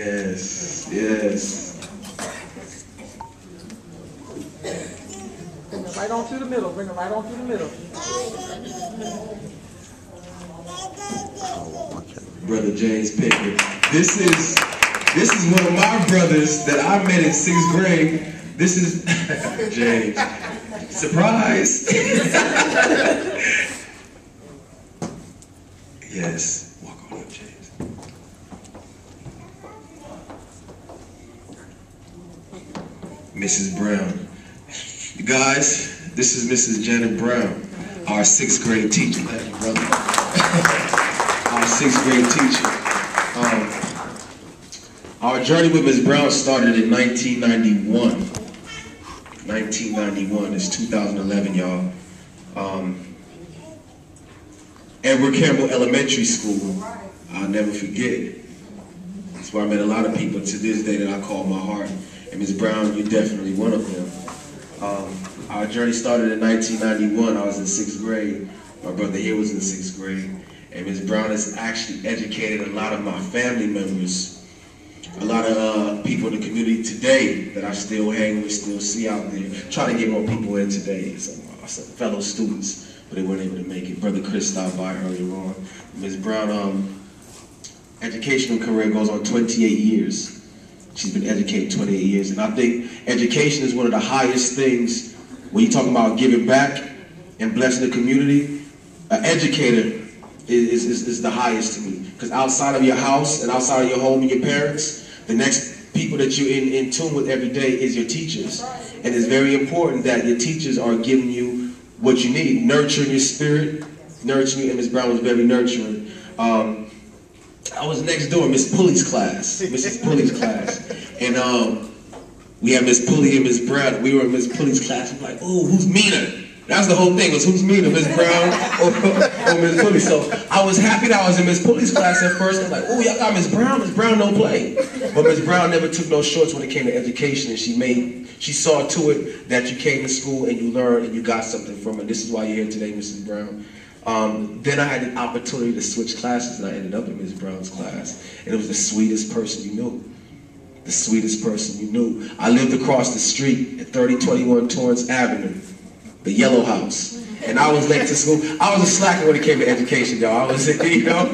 Yes, yes. Bring it right on through the middle. Bring it right on through the middle. Brother James Pickett. This is one of my brothers that I met in 6th grade. This is James. Surprise! Yes, walk on up, James. Mrs. Brown. You guys, this is Mrs. Janet Brown, our 6th grade teacher. Thank you, brother. Our 6th grade teacher. Our journey with Ms. Brown started in 1991. 1991, it's 2011, y'all. Edward Campbell Elementary School, I'll never forget. That's where I met a lot of people to this day that I call my heart. And Ms. Brown, you're definitely one of them. Our journey started in 1991. I was in 6th grade. My brother here was in 6th grade. And Ms. Brown has actually educated a lot of my family members, a lot of people in the community today that I still hang with, still see out there. Trying to get more people in today, some fellow students, but they weren't able to make it. Brother Chris stopped by earlier on. Ms. Brown, educational career goes on 28 years. She's been educated 28 years, and I think education is one of the highest things when you talk about giving back and blessing the community. An educator is the highest to me, because outside of your house and outside of your home and your parents, the next people that you're in tune with every day is your teachers. And it's very important that your teachers are giving you what you need, nurturing your spirit, nurturing you, and Ms. Brown was very nurturing. I was next door, Miss Pulley's class, Mrs. Pulley's class. And we had Miss Pulley and Miss Brown. We were in Miss Pulley's class. I'm like, oh, who's meaner? That's the whole thing, was who's meaner, Miss Brown or Miss Pulley. So I was happy that I was in Miss Pulley's class at first. I was like, oh, y'all got Miss Brown? Miss Brown don't play. But Miss Brown never took no shorts when it came to education, and she saw to it that you came to school and you learned and you got something from it. This is why you're here today, Mrs. Brown. Then I had the opportunity to switch classes, and I ended up in Ms. Brown's class. And it was the sweetest person you knew. The sweetest person you knew. I lived across the street at 3021 Torrance Avenue, the yellow house. And I was late to school. I was a slacker when it came to education, y'all. I was, you know,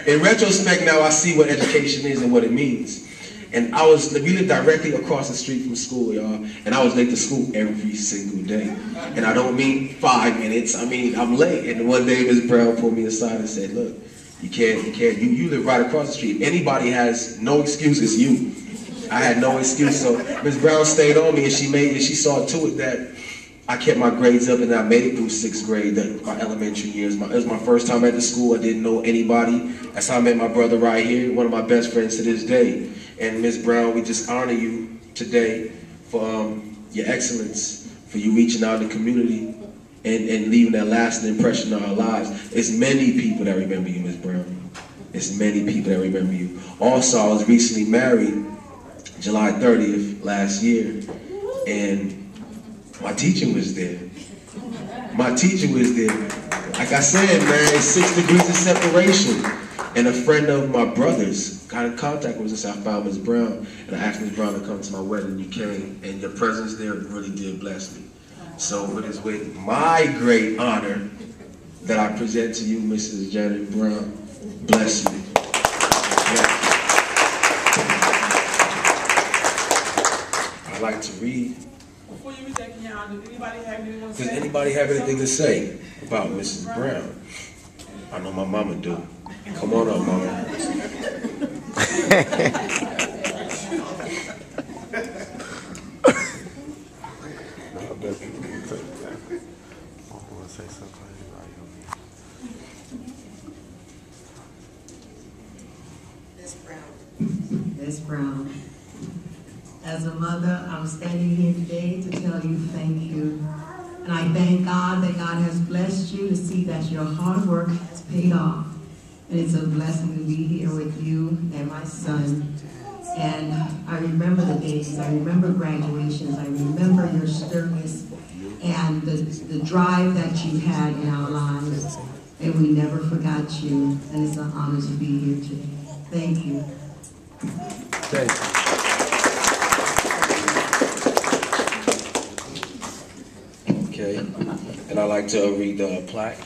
in retrospect now I see what education is and what it means. And we lived directly across the street from school, y'all. And I was late to school every single day. And I don't mean 5 minutes, I mean I'm late. And one day Ms. Brown pulled me aside and said, look, you live right across the street. Anybody has no excuse, it's you. I had no excuse, so Ms. Brown stayed on me, and she saw to it that I kept my grades up, and I made it through 6th grade, my elementary years. It was my first time at the school. I didn't know anybody. That's how I met my brother right here, one of my best friends to this day. And Ms. Brown, we just honor you today for your excellence, for you reaching out in the community and leaving that lasting impression on our lives. It's many people that remember you, Ms. Brown. It's many people that remember you. Also, I was recently married July 30th last year, and my teacher was there. My teacher was there. Like I said, man, it's 6 degrees of separation. And a friend of my brother's got in contact with us and said, I found Ms. Brown. And I asked Ms. Brown to come to my wedding. You came, and your presence there really did bless me. So it is with my great honor that I present to you Mrs. Janet Brown. Bless you. Yeah. I'd like to read. Before you read that, Does anybody have anything to say about Mrs. Brown? I know my mama do. Come on up, mama. Miss Brown. As a mother, I'm standing here today to tell you thank you. And I thank God that God has blessed you to see that your hard work has paid off. And it's a blessing to be here with you and my son. And I remember the days, I remember graduations, I remember your sternness and the drive that you had in our lives. And we never forgot you. And it's an honor to be here today. Thank you. Thank you. Okay, and I'd like to read the plaque.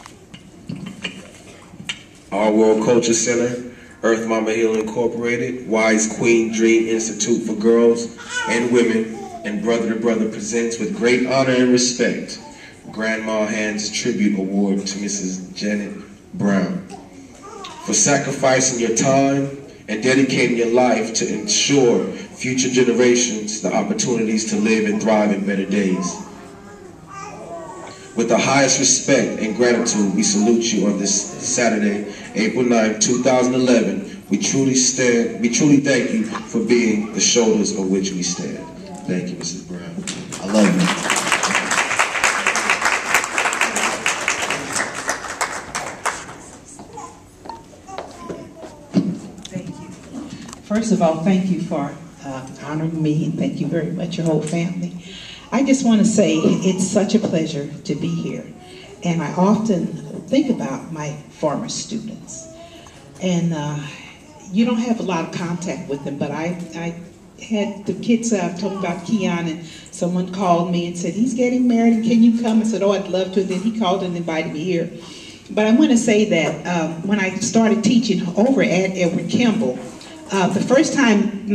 Our World Culture Center, Earth Mama Hill Incorporated, Wise Queen Dream Institute for Girls and Women, and Brother to Brother presents with great honor and respect Grandma Hand's Tribute Award to Mrs. Janet Brown for sacrificing your time and dedicating your life to ensure future generations the opportunities to live and thrive in better days. With the highest respect and gratitude, we salute you on this Saturday, April 9, 2011. We truly thank you for being the shoulders on which we stand. Thank you, Mrs. Brown. I love you. First of all, thank you for honoring me, and thank you very much, your whole family. I just want to say it's such a pleasure to be here, and I often think about my former students. And you don't have a lot of contact with them, but I had the kids talking about Keon, and someone called me and said, he's getting married, and can you come? I said, oh, I'd love to. And then he called and invited me here. But I want to say that when I started teaching over at Edward Kimball, the first time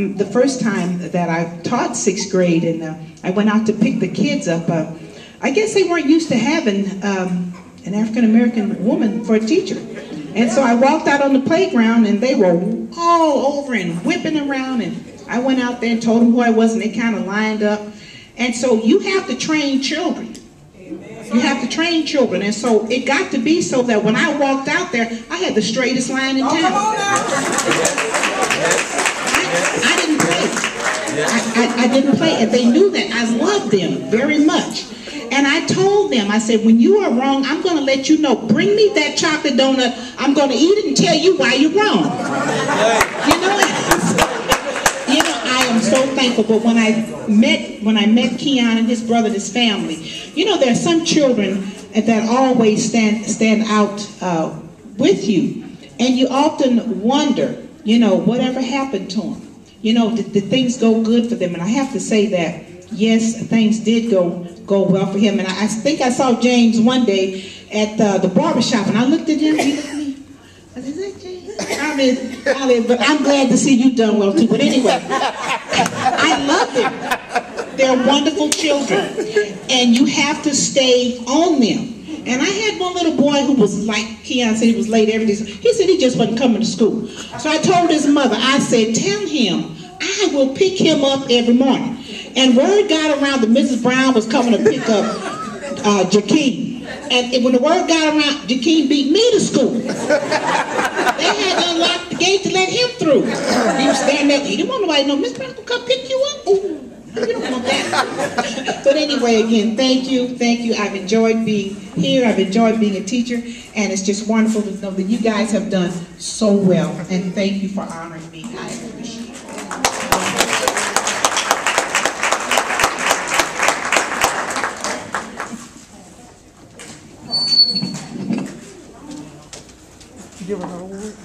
that I taught 6th grade, and I went out to pick the kids up, I guess they weren't used to having an African-American woman for a teacher. And so I walked out on the playground, and they were all over and whipping around, and I went out there and told them who I was, and they kind of lined up. And so you have to train children. You have to train children. And so it got to be so that when I walked out there, I had the straightest line in town. I didn't play. I didn't play, and they knew that. I loved them very much. And I told them, I said, when you are wrong, I'm going to let you know. Bring me that chocolate donut. I'm going to eat it and tell you why you're wrong. You know, I am so thankful. But when I met Keon and his brother and his family, you know, there are some children that always stand out with you, and you often wonder, you know, whatever happened to them. You know, did things go good for them? And I have to say that, yes, things did go well for him. And I think I saw James one day at the barbershop, and I looked at him, he looked at me. I said, is that James? But I'm glad to see you done well too. But anyway, I love them. They're wonderful children, and you have to stay on them. And I had one little boy who was like, Keon said he was late every day. He said he just wasn't coming to school. So I told his mother, I said, tell him I will pick him up every morning. And word got around that Mrs. Brown was coming to pick up Jakeem. And when the word got around, Jakeem beat me to school. They had to unlock the gate to let him through. He was standing there. He didn't want nobody to know, Miss Brown will come pick you up. Ooh. You don't want that. But anyway, again, thank you. I've enjoyed being here. I've enjoyed being a teacher, and it's just wonderful to know that you guys have done so well. And thank you for honoring me. I appreciate it. Give her an award.